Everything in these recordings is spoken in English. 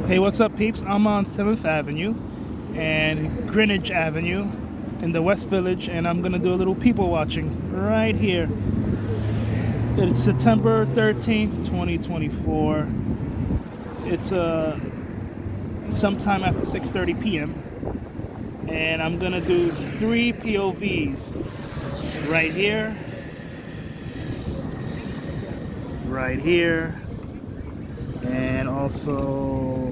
Hey, what's up, peeps? I'm on 7th Avenue and Greenwich Avenue in the West Village, and I'm gonna do a little people watching right here. It's September 13th, 2024. It's sometime after 6:30 p.m. and I'm gonna do 3 POVs right here, and also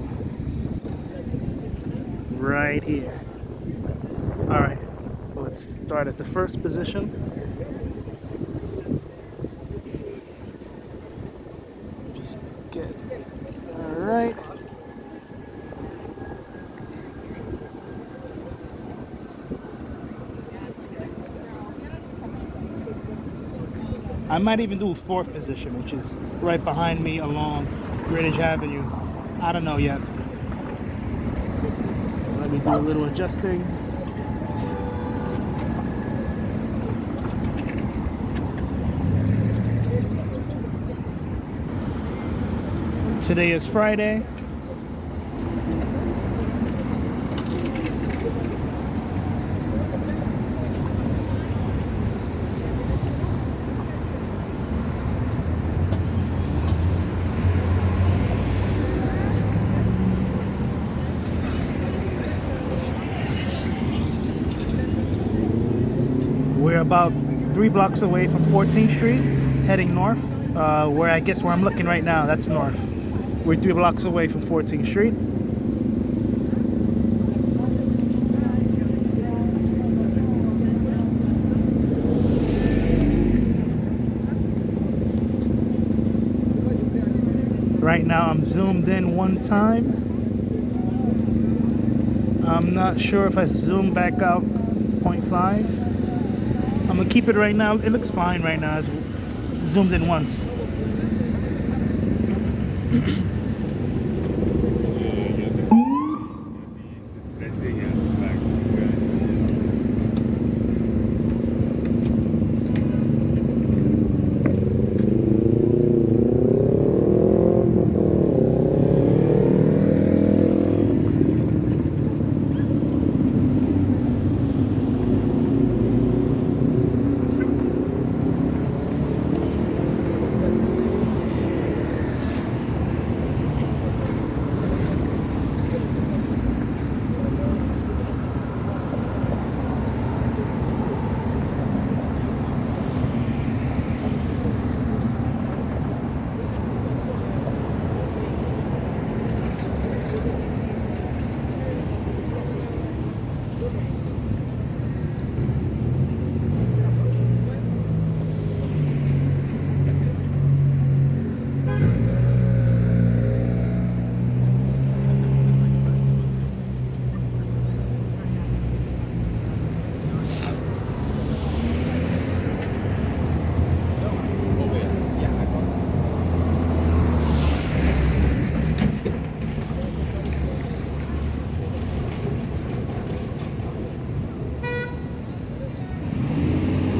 right here. All right, let's start at the first position. Just get, all right. I might even do a 4th position, which is right behind me along Greenwich Avenue. I don't know yet. Let me do a little adjusting. Today is Friday. We're about 3 blocks away from 14th Street, heading north. Where I'm looking right now, that's north. We're 3 blocks away from 14th Street. Right now I'm zoomed in one time. I'm not sure if I zoom back out 0.5. I'm gonna keep it right now. It looks fine right now. It's zoomed in once.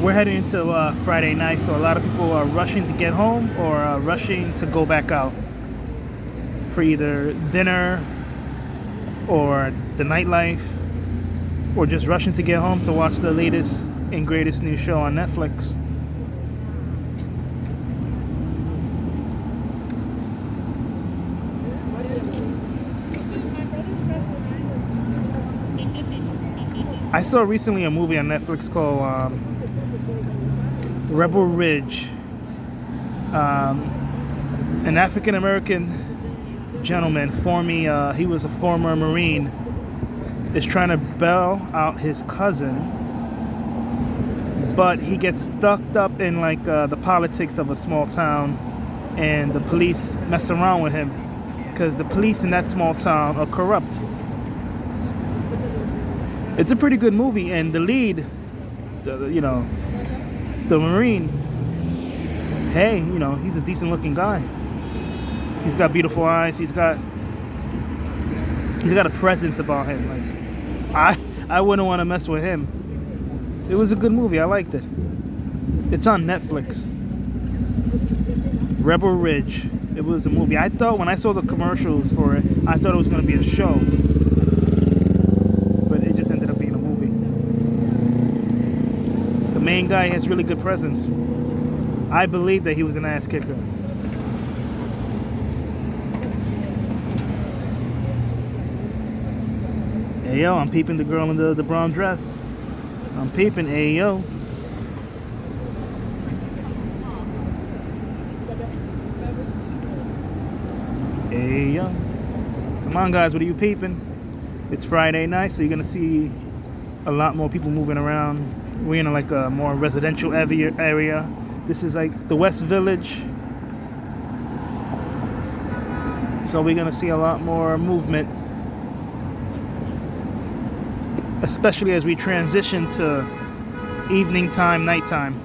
We're heading into Friday night, so a lot of people are rushing to get home or rushing to go back out for either dinner or the nightlife, or just rushing to get home to watch the latest and greatest new show on Netflix. I saw recently a movie on Netflix called Rebel Ridge. An African American gentleman, he was a former Marine, is trying to bail out his cousin, but he gets stuck up in like the politics of a small town, and the police mess around with him because the police in that small town are corrupt. It's a pretty good movie, and the lead, the Marine, hey, he's a decent looking guy. He's got beautiful eyes. He's got a presence about him. Like, I wouldn't want to mess with him. It was a good movie. I liked it. It's on Netflix. Rebel Ridge. It was a movie. I thought when I saw the commercials for it, I thought it was going to be a show, but it just ended up being a movie. The main guy has really good presence. I believe that he was an ass kicker. Hey yo, I'm peeping the girl in the brown dress. I'm peeping, hey yo. Hey yo. Come on guys, what are you peeping? It's Friday night, so you're gonna see a lot more people moving around. We're in like a more residential area. This is like the West Village. So we're gonna see a lot more movement, especially as we transition to evening time, nighttime.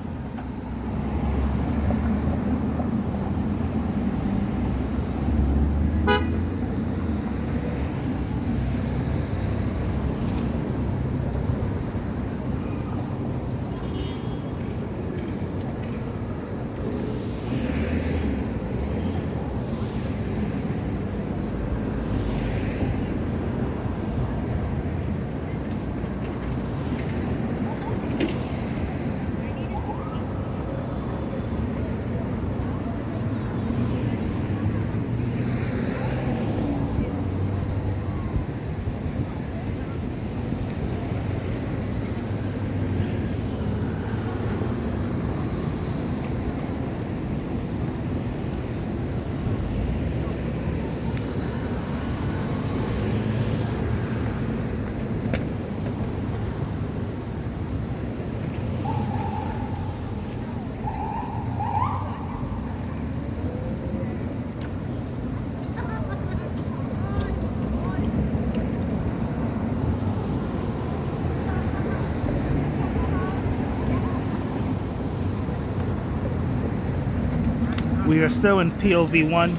We are still in POV 1.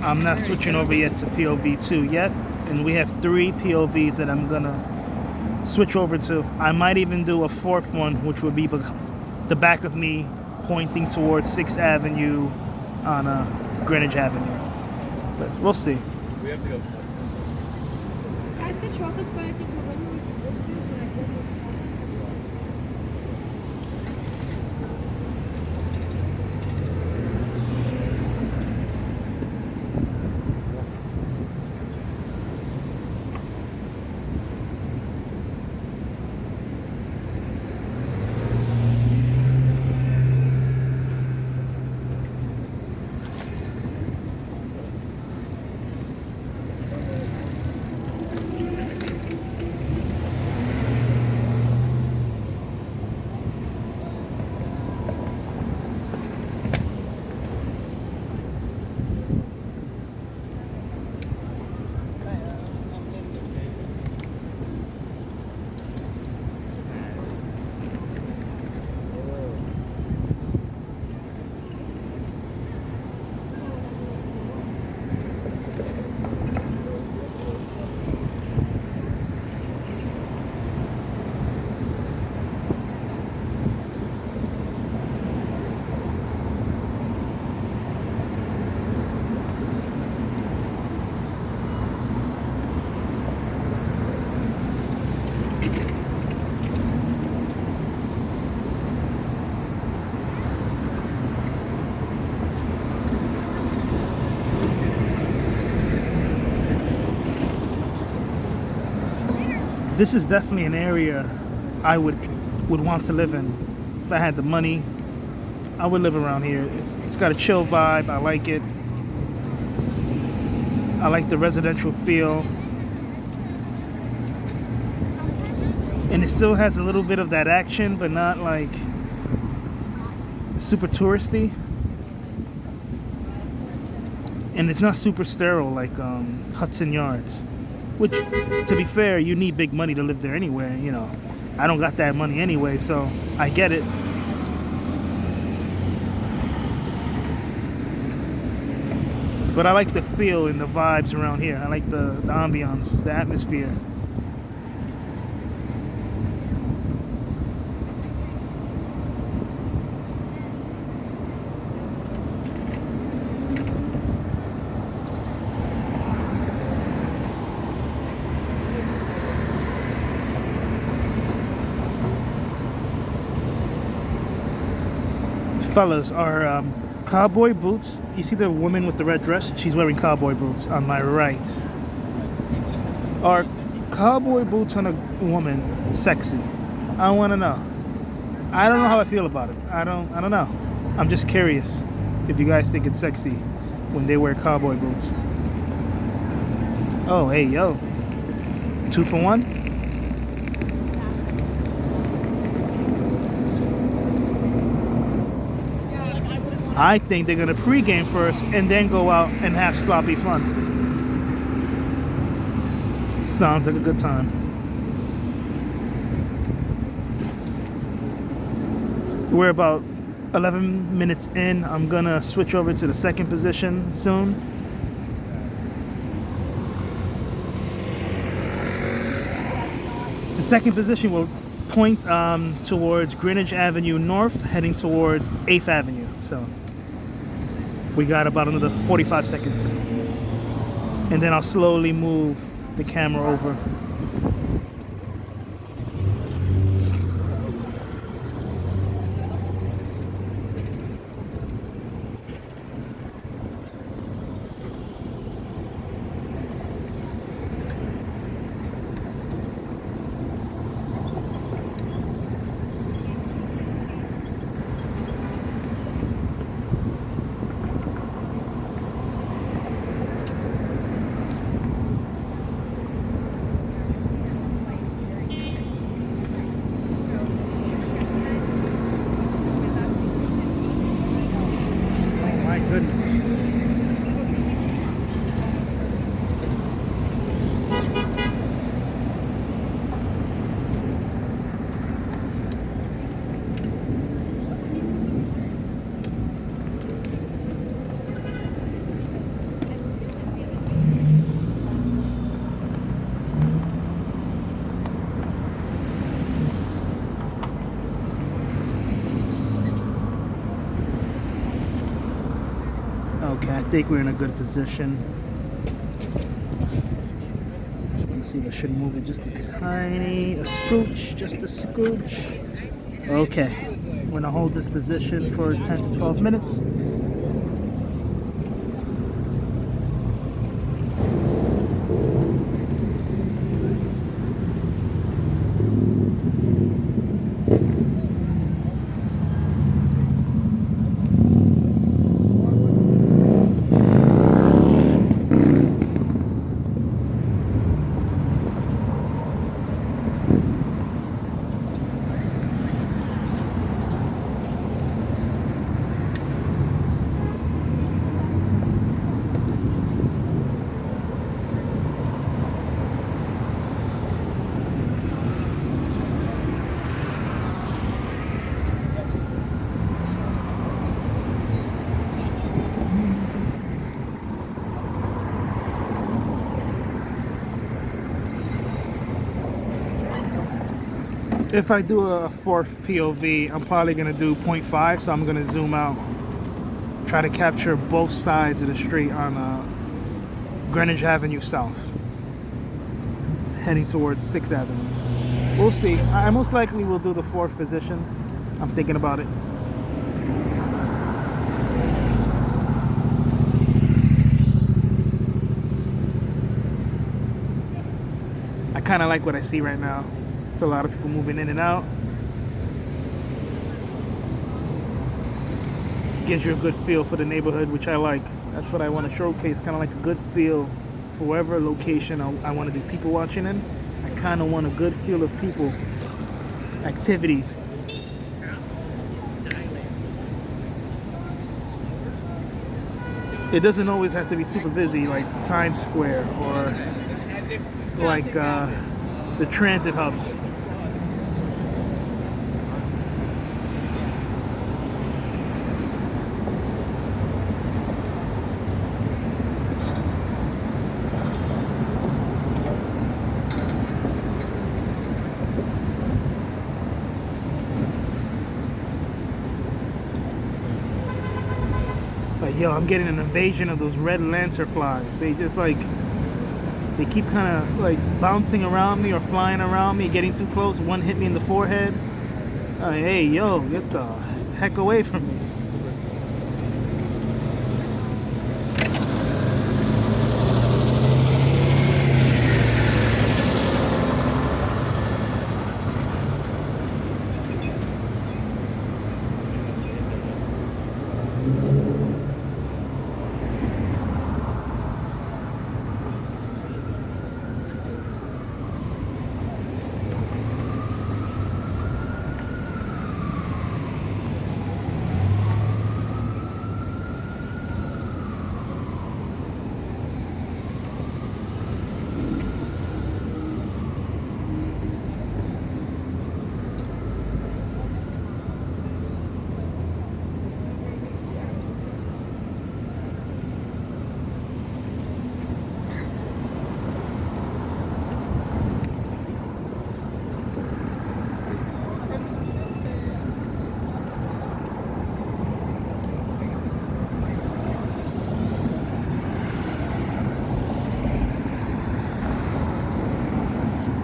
I'm not switching over yet to POV 2 yet. And we have 3 POVs that I'm gonna switch over to. I might even do a 4th one, which would be the back of me pointing towards 6th Avenue on Greenwich Avenue. But we'll see. We have to go. I said chocolates, but I think we're going to Brooks's when I go to chocolates. This is definitely an area I would want to live in. If I had the money, I would live around here. It's got a chill vibe. I like it. I like the residential feel. And it still has a little bit of that action, but not like super touristy. And it's not super sterile like Hudson Yards. Which, to be fair, you need big money to live there anyway, you know. I don't got that money anyway, so I get it. But I like the feel and the vibes around here. I like the ambiance, the atmosphere. Fellas, are cowboy boots. You see the woman with the red dress? She's wearing cowboy boots on my right. Are cowboy boots on a woman sexy? I want to know. I don't know how I feel about it. I don't know. I'm just curious if you guys think it's sexy when they wear cowboy boots. Oh, hey, yo. 2 for 1? I think they're gonna pregame first and then go out and have sloppy fun. Sounds like a good time. We're about 11 minutes in. I'm gonna switch over to the second position soon. The second position will point towards Greenwich Avenue North, heading towards 8th Avenue. So we got about another 45 seconds. And then I'll slowly move the camera over. Okay, I think we're in a good position. Let me see if I should move it just a scooch, just a scooch. Okay, we're gonna hold this position for 10 to 12 minutes. If I do a fourth POV, I'm probably gonna do 0.5, so I'm gonna zoom out, try to capture both sides of the street on Greenwich Avenue South, heading towards 6th Avenue. We'll see. I most likely will do the fourth position. I'm thinking about it. I kind of like what I see right now. It's a lot of people moving in and out. Gives you a good feel for the neighborhood, which I like. That's what I want to showcase, kind of like a good feel for whatever location I want to do people watching in. I kind of want a good feel of people, activity. It doesn't always have to be super busy like Times Square or like the transit hubs. But yo, I'm getting an invasion of those red lanternflies. They just like, they keep kind of like bouncing around me or flying around me, getting too close. One hit me in the forehead. Hey, yo, get the heck away from me.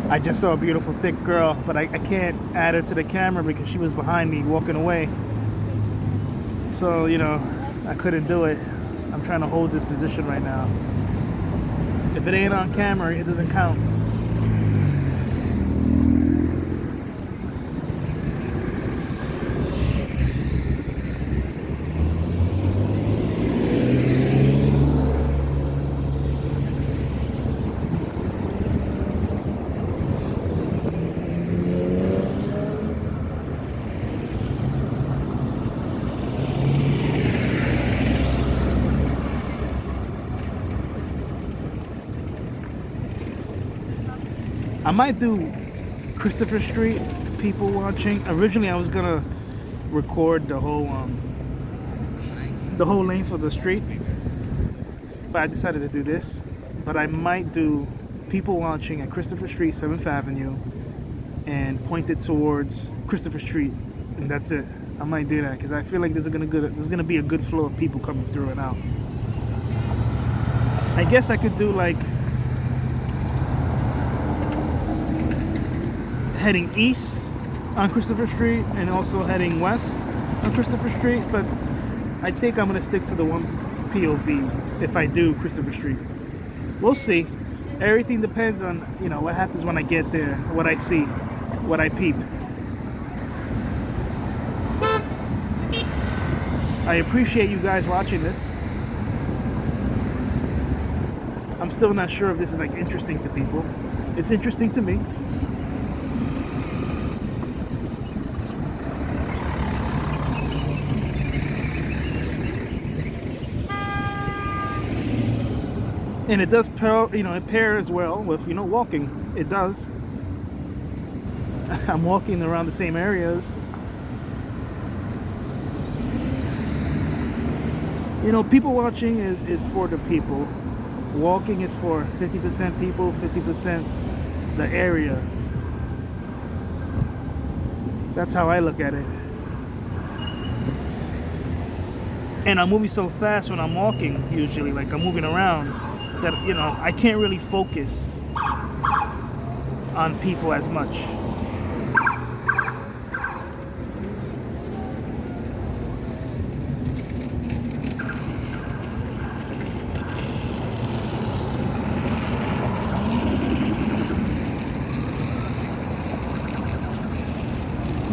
I just saw a beautiful thick girl, but I can't add her to the camera because she was behind me walking away. So, you know, I couldn't do it. I'm trying to hold this position right now. If it ain't on camera, it doesn't count. I might do Christopher Street, people watching. Originally, I was gonna record the whole length of the street, but I decided to do this. But I might do people watching at Christopher Street, 7th Avenue, and point it towards Christopher Street, and that's it. I might do that because I feel like there's gonna be a good flow of people coming through and out. I guess I could do like heading east on Christopher Street and also heading west on Christopher Street, but I think I'm gonna stick to the one POV if I do Christopher Street. We'll see. Everything depends on, you know, what happens when I get there, what I see, what I peep. I appreciate you guys watching this. I'm still not sure if this is like interesting to people. It's interesting to me. And it does pair, you know, it pairs well with, you know, walking. It does. I'm walking around the same areas. You know, people watching is for the people. Walking is for 50% people, 50% the area. That's how I look at it. And I'm moving so fast when I'm walking, usually, like I'm moving around, that, you know, I can't really focus on people as much.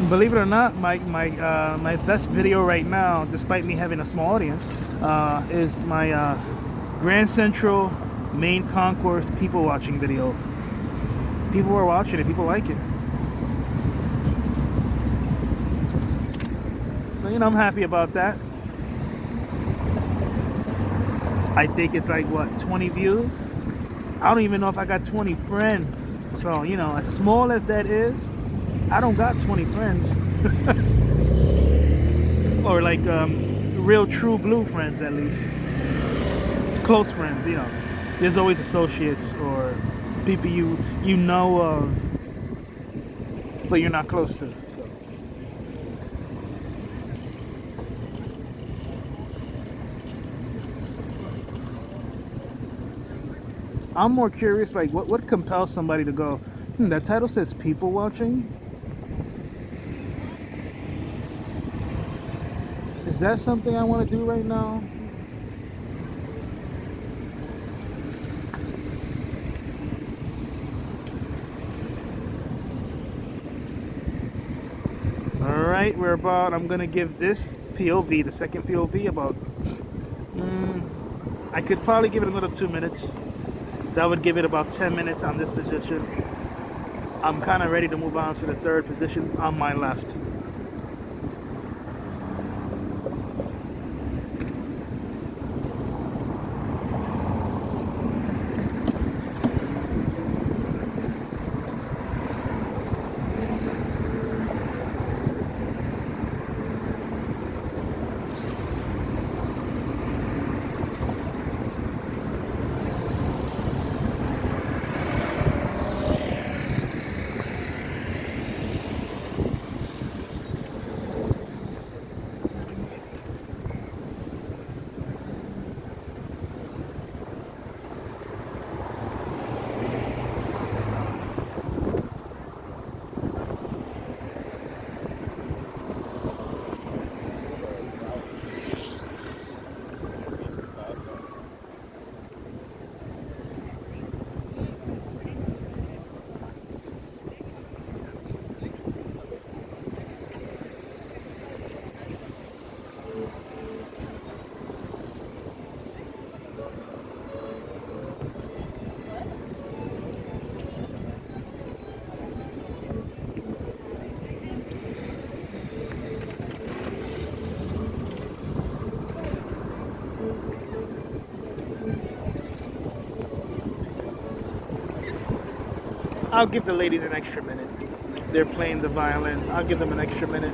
Believe it or not, my best video right now, despite me having a small audience, is my Grand Central Main Concourse people watching video. People are watching it. People like it. So, you know, I'm happy about that. I think it's like, what, 20 views? I don't even know if I got 20 friends. So, you know, as small as that is, I don't got 20 friends. Or like real true blue friends, at least. Close friends, you know. There's always associates or people you know of, but you're not close to. So. I'm more curious, like what compels somebody to go, that title says people watching? Is that something I want to do right now? Alright, I'm gonna give this POV, the second POV, about, I could probably give it another 2 minutes. That would give it about 10 minutes on this position. I'm kind of ready to move on to the third position on my left. I'll give the ladies an extra minute. They're playing the violin. I'll give them an extra minute.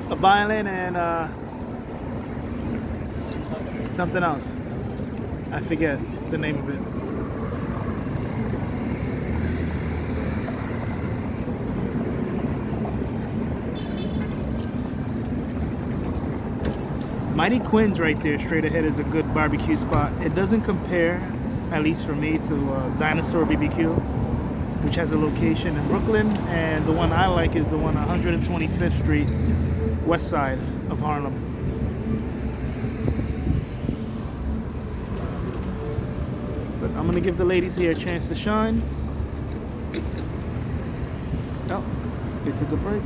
A violin and something else. I forget the name of it. Mighty Quinn's right there, straight ahead, is a good barbecue spot. It doesn't compare, at least for me, to Dinosaur BBQ, which has a location in Brooklyn, and the one I like is the one on 125th Street, west side of Harlem. But I'm gonna give the ladies here a chance to shine. Oh, they took a break.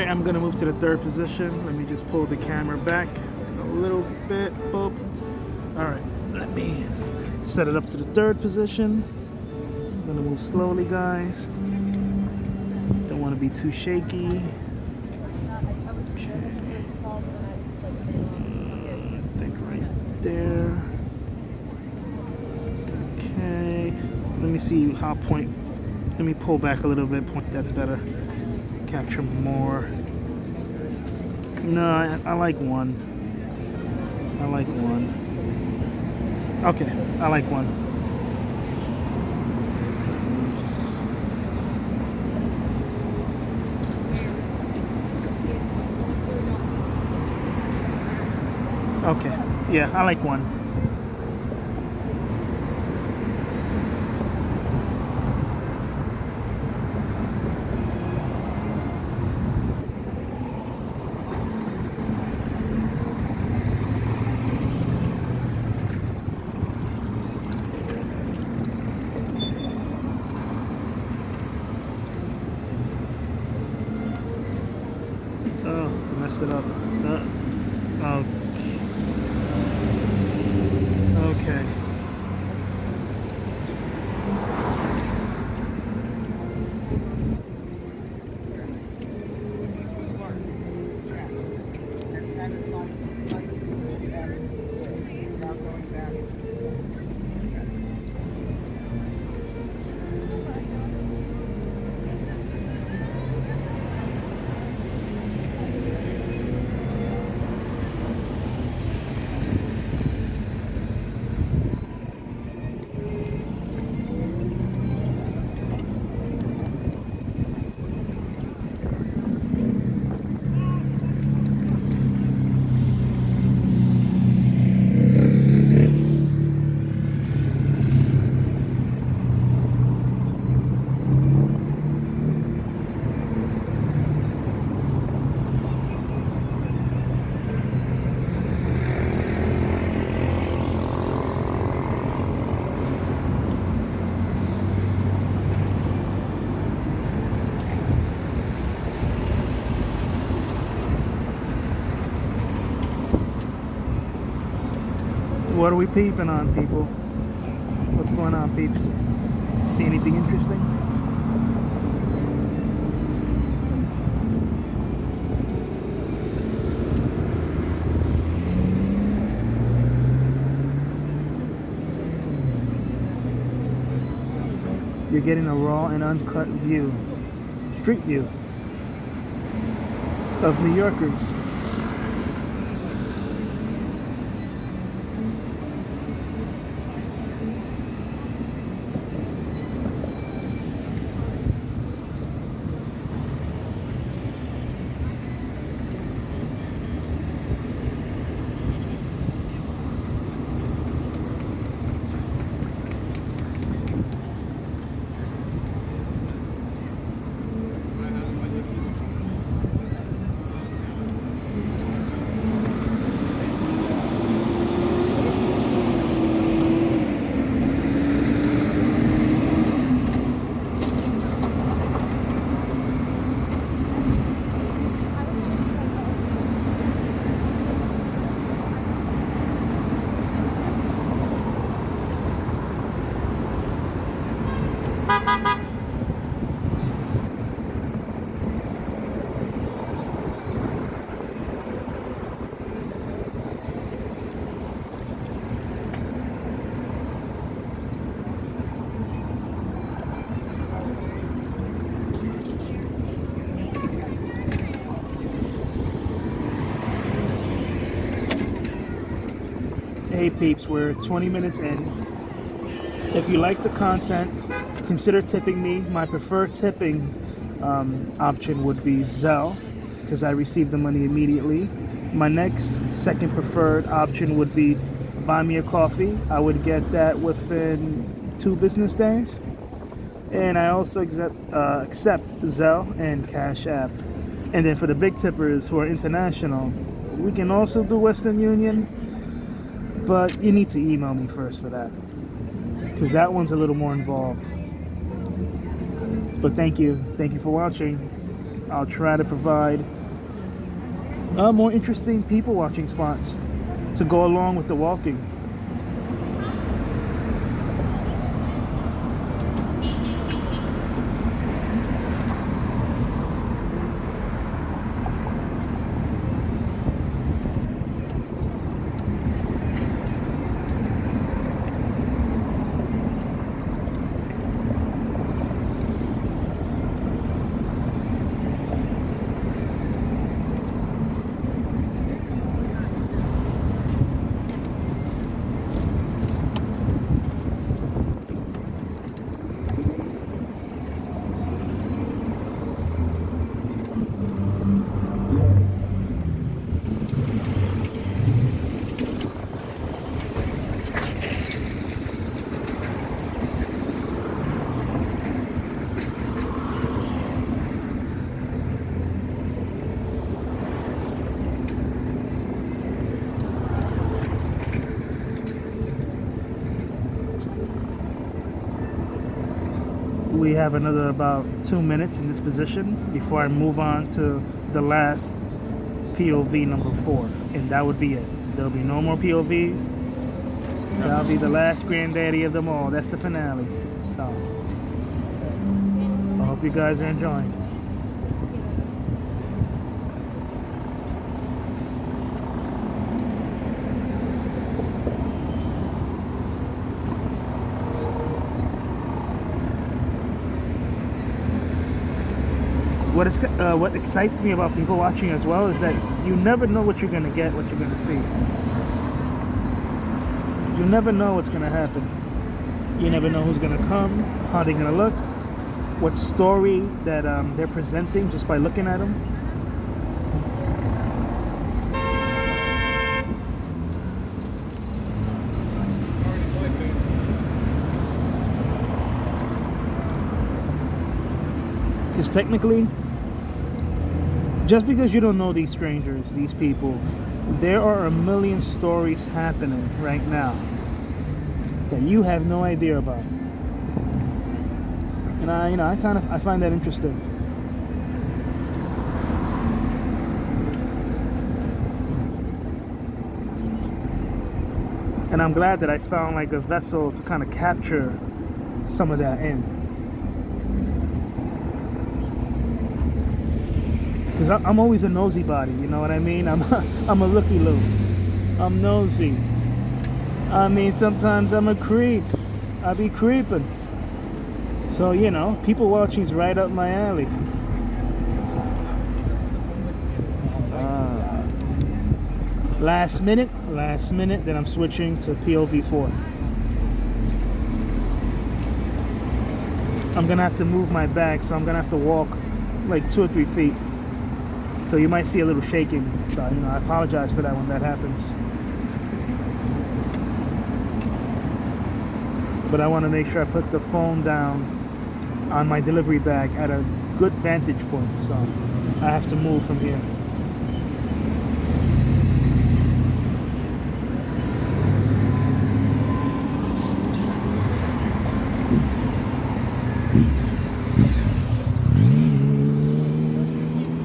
I'm gonna move to the third position. Let me just pull the camera back a little bit. Boop. All right, let me set it up to the third position. I'm gonna move slowly, guys. Don't want to be too shaky. Okay. I think right there. It's okay. Let me see how point. Let me pull back a little bit. Point. That's better. Capture more. No, I like one. I like one. Okay, I like one. Okay, yeah, I like one. Messed it up. Okay. What are we peeping on, people? What's going on, peeps? See anything interesting? You're getting a raw and uncut view, street view of New Yorkers. Hey peeps, we're 20 minutes in. If you like the content, consider tipping me. My preferred tipping option would be Zelle, because I receive the money immediately. My second preferred option would be buy me a coffee. I would get that within 2 business days. And I also accept Zelle and Cash App. And then for the big tippers who are international, we can also do Western Union, but you need to email me first for that, because that one's a little more involved. But thank you for watching. I'll try to provide more interesting people watching spots to go along with the walking. We have another about 2 minutes in this position before I move on to the last POV number 4, and that would be it. There'll be no more POVs. That'll be the last granddaddy of them all. That's the finale. So I hope you guys are enjoying. What excites me about people watching as well is that you never know what you're going to get, what you're going to see. You never know what's going to happen. You never know who's going to come, how they're going to look, what story that they're presenting just by looking at them. Because technically, just because you don't know these strangers, these people, there are a million stories happening right now that you have no idea about. And I find that interesting. And I'm glad that I found like a vessel to kind of capture some of that in. Because I'm always a nosy body, you know what I mean? I'm a looky-loo. I'm nosy. I mean, sometimes I'm a creep. I be creeping. So, you know, people watching's right up my alley. Last minute, then I'm switching to POV4. I'm gonna have to move my bag, so I'm gonna have to walk like 2 or 3 feet. So you might see a little shaking. So, you know, I apologize for that when that happens. But I want to make sure I put the phone down on my delivery bag at a good vantage point. So I have to move from here.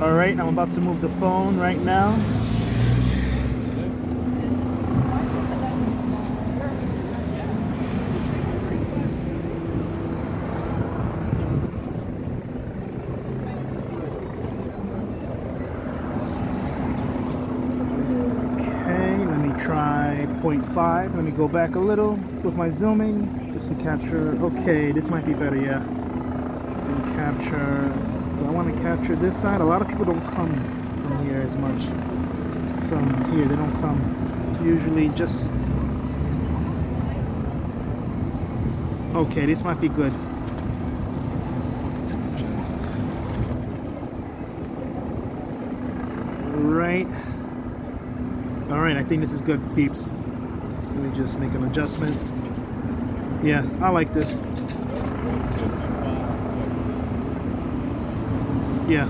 All right, I'm about to move the phone right now. Okay, let me try 0.5. Let me go back a little with my zooming just to capture. Okay, this might be better, yeah. Didn't capture. Do I want to capture this side? A lot of people don't come from here as much. From here, they don't come. It's usually just... Okay, this might be good. Just... Right. Alright, I think this is good, peeps. Let me just make an adjustment. Yeah, I like this. Yeah.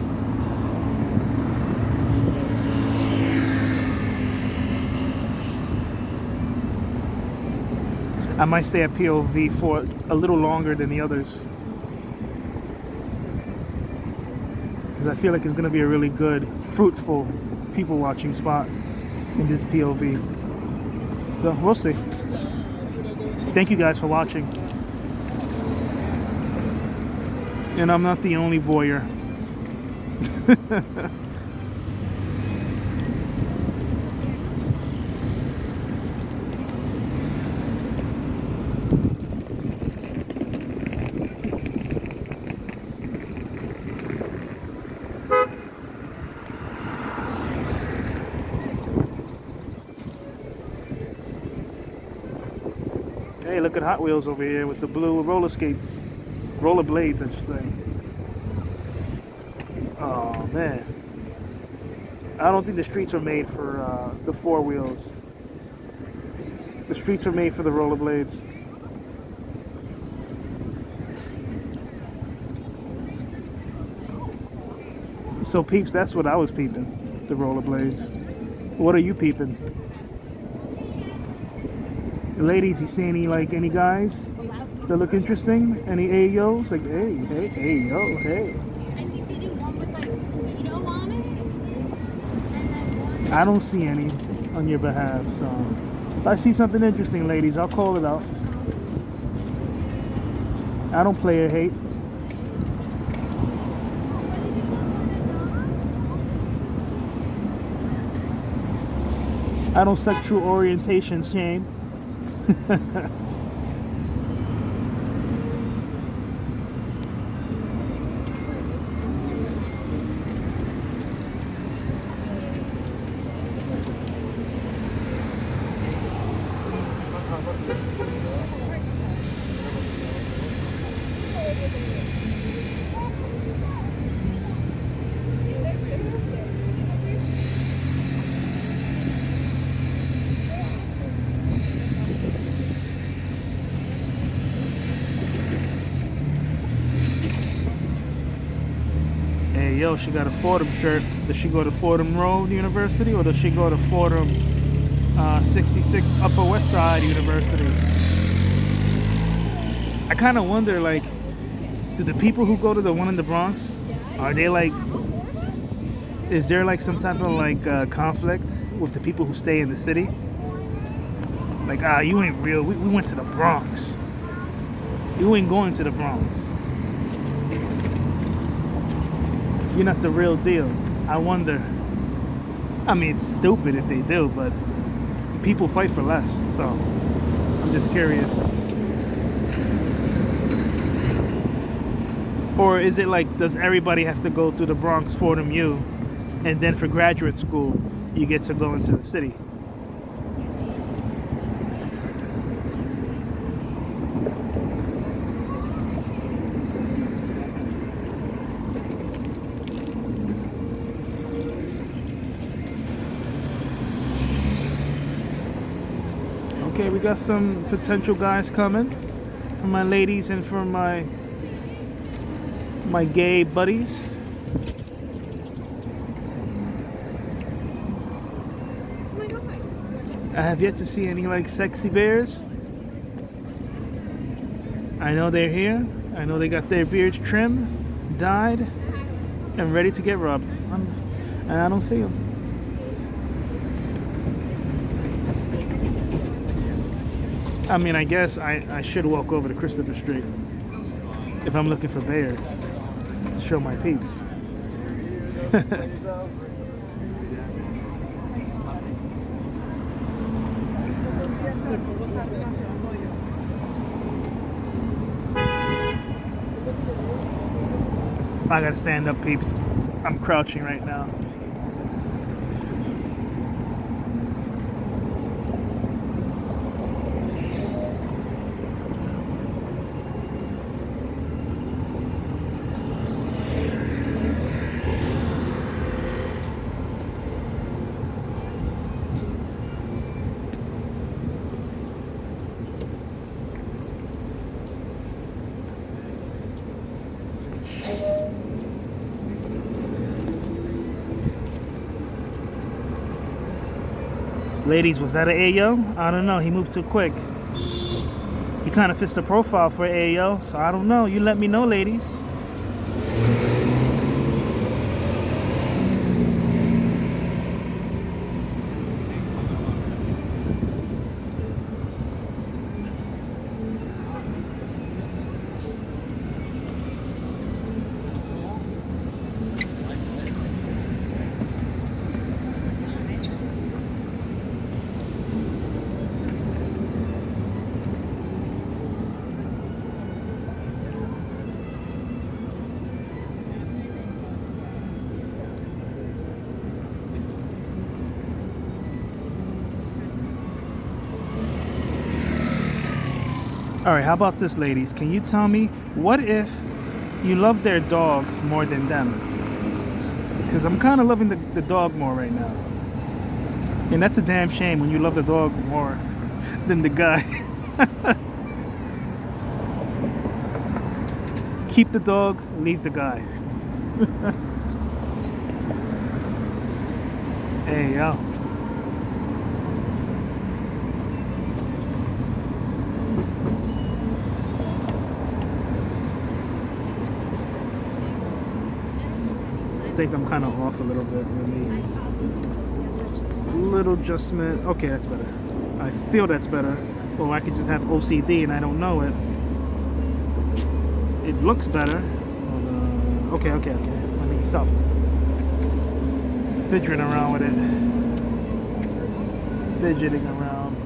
I might stay at POV for a little longer than the others. Because I feel like it's going to be a really good, fruitful people watching spot in this POV. So we'll see. Thank you guys for watching. And I'm not the only voyeur. Hey, look at Hot Wheels over here with the blue roller skates. Roller blades, I should say. Oh, man. I don't think the streets are made for the 4 wheels. The streets are made for the rollerblades. So peeps, that's what I was peeping. The rollerblades. What are you peeping? Ladies, you see any guys that look interesting? Any AYOs? Like, hey, yo, hey. I don't see any on your behalf, so if I see something interesting, ladies, I'll call it out. I don't play or hate. I don't sexual orientation shame. Hey, yo, she got a Fordham shirt. Does she go to Fordham Road University or does she go to Fordham 66 Upper West Side University? I kind of wonder, like, do the people who go to the one in the Bronx, are they like, is there like some type of like conflict with the people who stay in the city? Like, you ain't real. We went to the Bronx. You ain't going to the Bronx. You're not the real deal. I wonder. I mean, it's stupid if they do, but people fight for less. So I'm just curious. Or is it like, does everybody have to go through the Bronx Fordham U, and then for graduate school, you get to go into the city? Okay, we got some potential guys coming, for my ladies and for my gay buddies. Oh my god. I have yet to see any like sexy bears. I know they're here. I know they got their beards trimmed, dyed, and ready to get rubbed. And I don't see them. I mean, I guess I should walk over to Christopher Street if I'm looking for bears to show my peeps. I gotta stand up, peeps. I'm crouching right now. Ladies, was that an AO? I don't know. He moved too quick. He kind of fits the profile for AO, so I don't know. You let me know, ladies. All right, how about this, ladies? Can you tell me, what if you love their dog more than them? Because I'm kind of loving the dog more right now. And that's a damn shame when you love the dog more than the guy. Keep the dog, leave the guy. Hey, yo. I think I'm kind of off a little bit. Maybe a little adjustment. Okay, that's better. I feel that's better. Or I could just have OCD and I don't know it. It looks better. Okay. I mean, stop fidgeting around with it. Fidgeting around.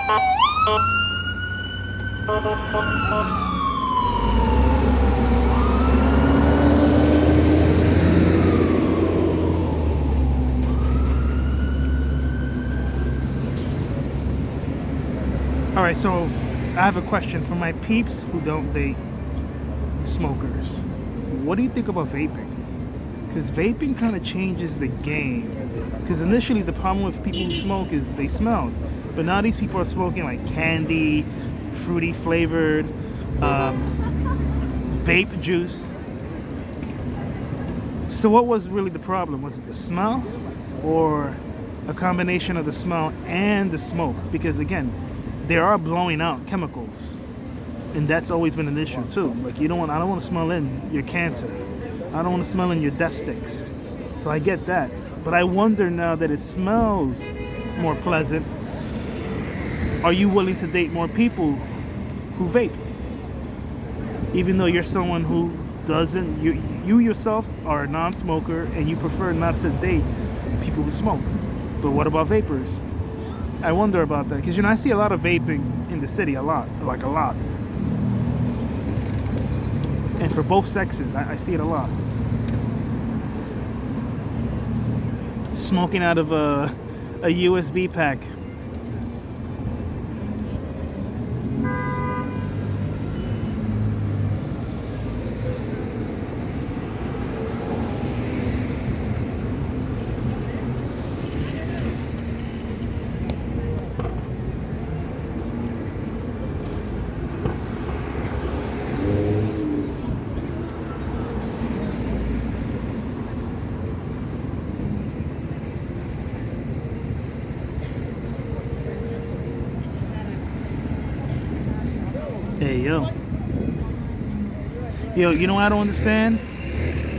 All right, so I have a question for my peeps who don't vape, smokers. What do you think about vaping? Because vaping kind of changes the game. Because initially the problem with people who smoke is they smelled, but now these people are smoking like candy, fruity flavored, vape juice. So what was really the problem? Was it the smell, or a combination of the smell and the smoke? Because again, they are blowing out chemicals, and that's always been an issue too. Like I don't want to smell in your cancer. I don't want to smell in your death sticks. So I get that. But I wonder, now that it smells more pleasant, are you willing to date more people who vape? Even though you're someone who doesn't, you yourself are a non-smoker and you prefer not to date people who smoke. But what about vapors? I wonder about that, because I see a lot of vaping in the city, a lot. And for both sexes, I see it a lot. Smoking out of a USB pack. Hey, yo, you know what I don't understand?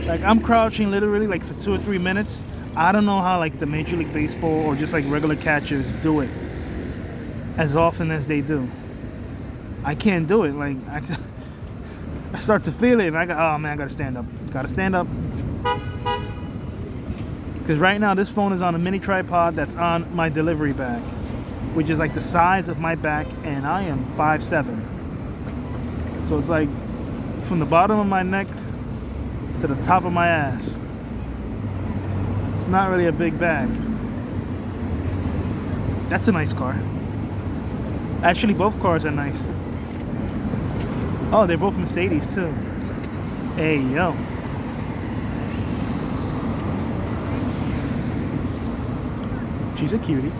Like, I'm crouching literally like for 2 or 3 minutes. I don't know how like the Major League Baseball or just like regular catchers do it as often as they do. I can't do it. Like, I start to feel it, and oh man, I gotta stand up. Gotta stand up. Because right now this phone is on a mini tripod that's on my delivery bag, which is like the size of my back, and I am 5'7". So it's like from the bottom of my neck to the top of my ass. It's not really a big bag. That's a nice car. Actually, both cars are nice. Oh, they're both Mercedes too. Hey, yo. She's a cutie.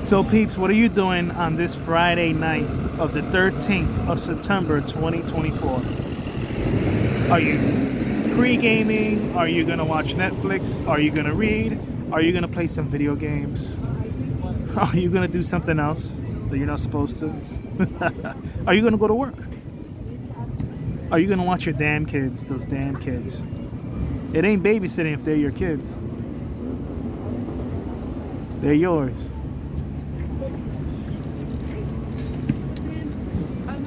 So peeps, what are you doing on this Friday night of the 13th of September 2024? Are you pre-gaming? Are you gonna watch Netflix? Are you gonna read? Are you gonna play some video games? Are you gonna do something else that you're not supposed to? Are you gonna go to work? Are you gonna watch your damn kids, those damn kids? It ain't babysitting if they're your kids. They're yours.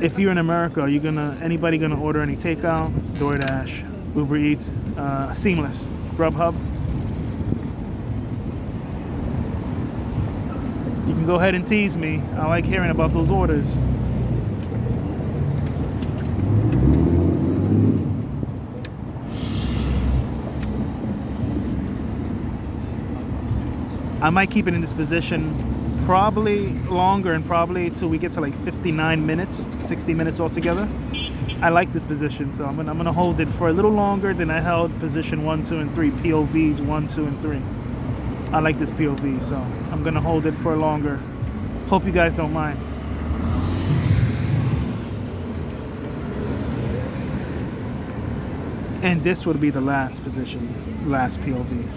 If you're in America, are you anybody gonna order any takeout? DoorDash, Uber Eats, Seamless, Grubhub? You can go ahead and tease me. I like hearing about those orders. I might keep it in this position probably longer, and probably till we get to like 59 minutes, 60 minutes altogether. I like this position, so I'm gonna hold it for a little longer than I held position 1, 2, and 3, POVs 1, 2, and 3. I like this POV, so I'm gonna hold it for longer. Hope you guys don't mind. And this would be the last position, last POV.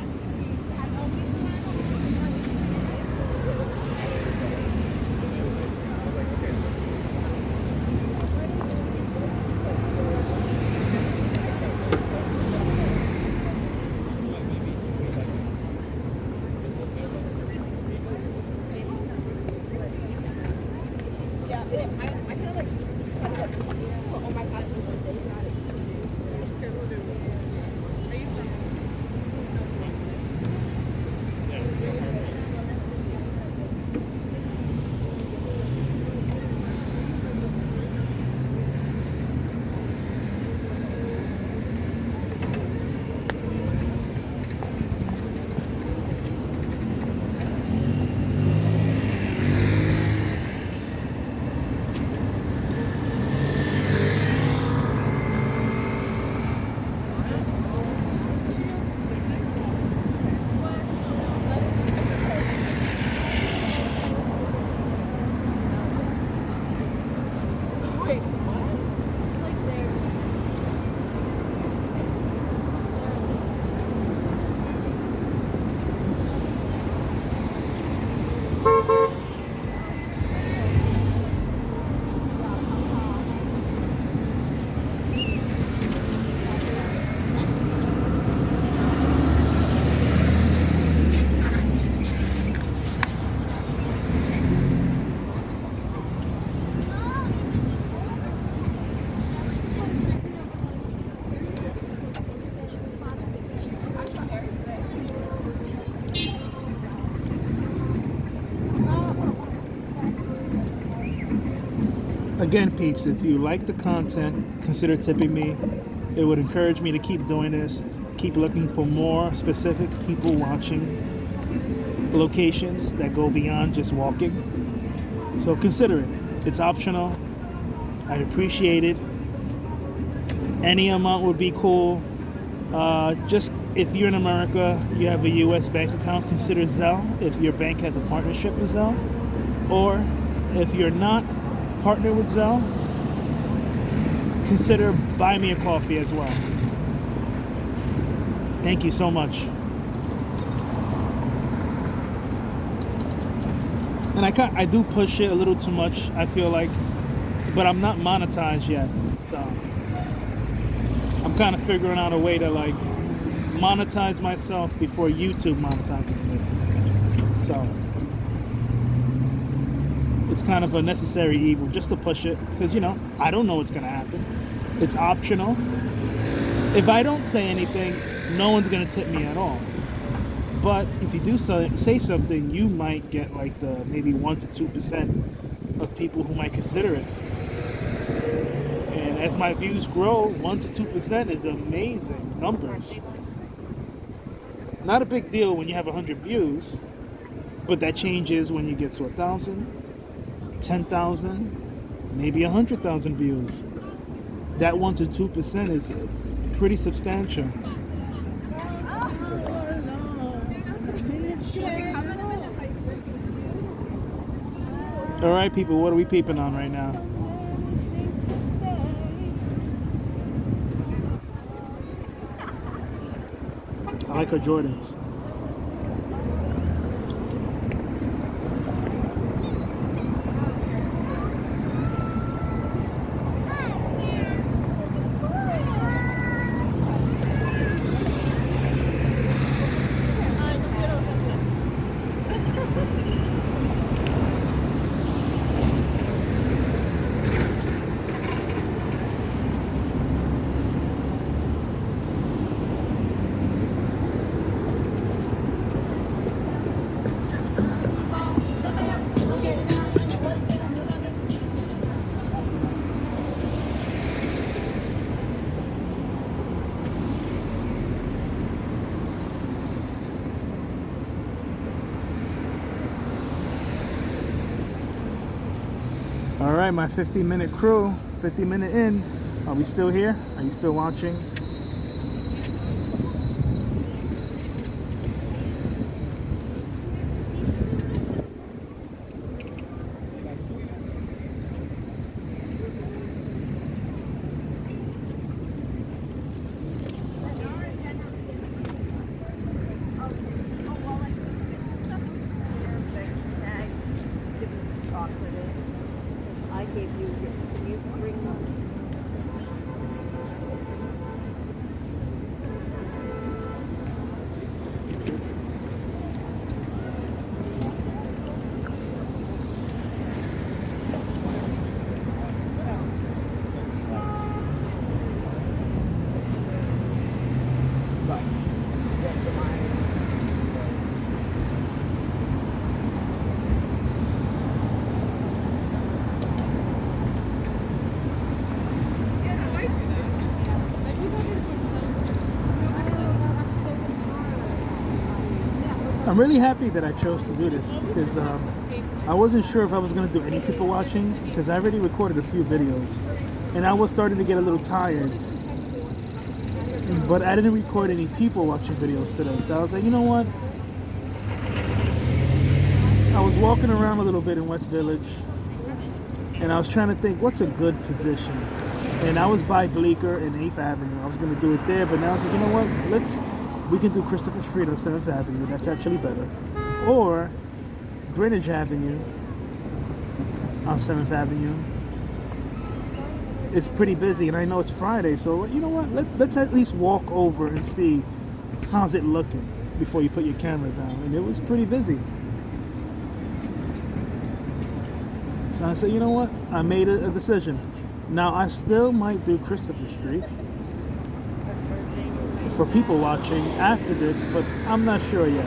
Again, peeps, if you like the content, consider tipping me. It would encourage me to keep doing this, keep looking for more specific people watching locations that go beyond just walking. So consider it. It's optional. I appreciate it. Any amount would be cool. Just if you're in America, you have a US bank account, consider Zelle if your bank has a partnership with Zelle. Or if you're not partnered with Zelle, consider buy me a coffee as well. Thank you so much. And I do push it a little too much, I feel like, but I'm not monetized yet, so I'm kind of figuring out a way to like monetize myself before YouTube monetizes me. So it's kind of a necessary evil just to push it, because you know I don't know what's gonna happen. It's optional. If I don't say anything, no one's gonna tip me at all. But if you do say something, you might get like the maybe 1 to 2% of people who might consider it. And as my views grow, 1 to 2% is amazing numbers. Not a big deal when you have 100 views, but that changes when you get to 1,000, 10,000, maybe 100,000 views. That 1 to 2% is pretty substantial. All right, people, what are we peeping on right now? I like her Jordans. All right, my 50-minute crew, 50-minute in. Are we still here? Are you still watching? I gave you, can you bring them? I'm really happy that I chose to do this because I wasn't sure if I was going to do any people watching because I already recorded a few videos and I was starting to get a little tired, but I didn't record any people watching videos today, so I was like, you know what, I was walking around a little bit in West Village and I was trying to think what's a good position, and I was by Bleecker and 8th Avenue. I was going to do it there, but now I was like, you know what, we can do Christopher Street on 7th Avenue, that's actually better. Or Greenwich Avenue on 7th Avenue. It's pretty busy and I know it's Friday, so you know what, let's at least walk over and see how's it looking before you put your camera down. And it was pretty busy. So I said, you know what, I made a decision. Now I still might do Christopher Street for people watching after this, but I'm not sure yet.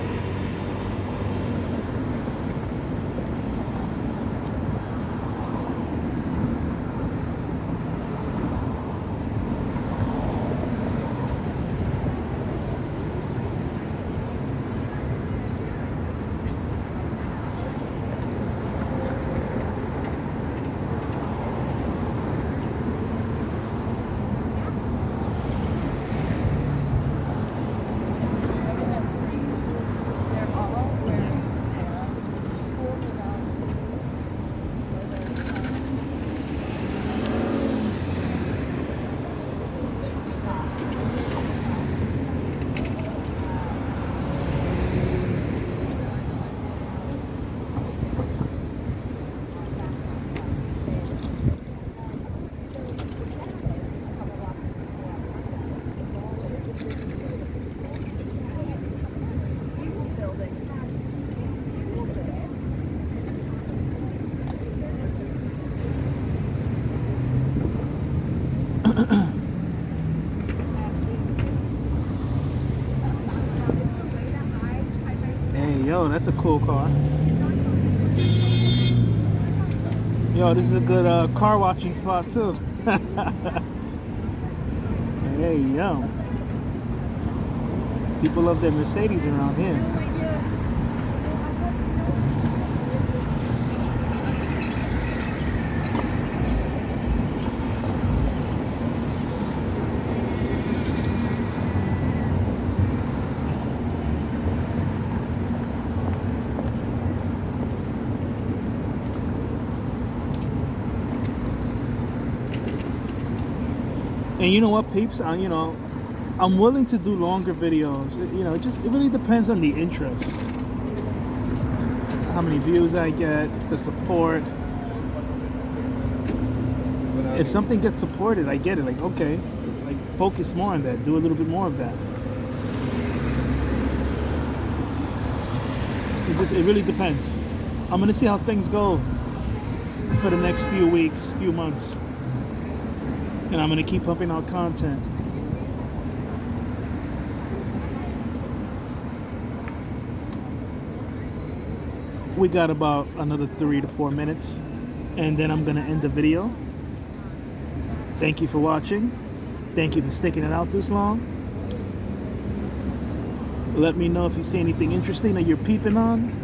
Yo, that's a cool car. Yo, this is a good car watching spot too. Hey, yo. People love their Mercedes around here. And you know what, peeps? I'm willing to do longer videos. It really depends on the interest. How many views I get, the support. If something gets supported, I get it. Like, okay, like focus more on that. Do a little bit more of that. It really depends. I'm gonna see how things go for the next few weeks, few months. And I'm gonna keep pumping out content. We got about another 3 to 4 minutes, and then I'm gonna end the video. Thank you for watching. Thank you for sticking it out this long. Let me know if you see anything interesting that you're peeping on.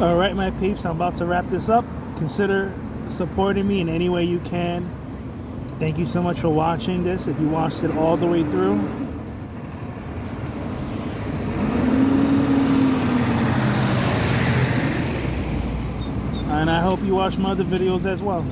All right, my peeps, I'm about to wrap this up. Consider supporting me in any way you can. Thank you so much for watching this, if you watched it all the way through. And I hope you watch my other videos as well.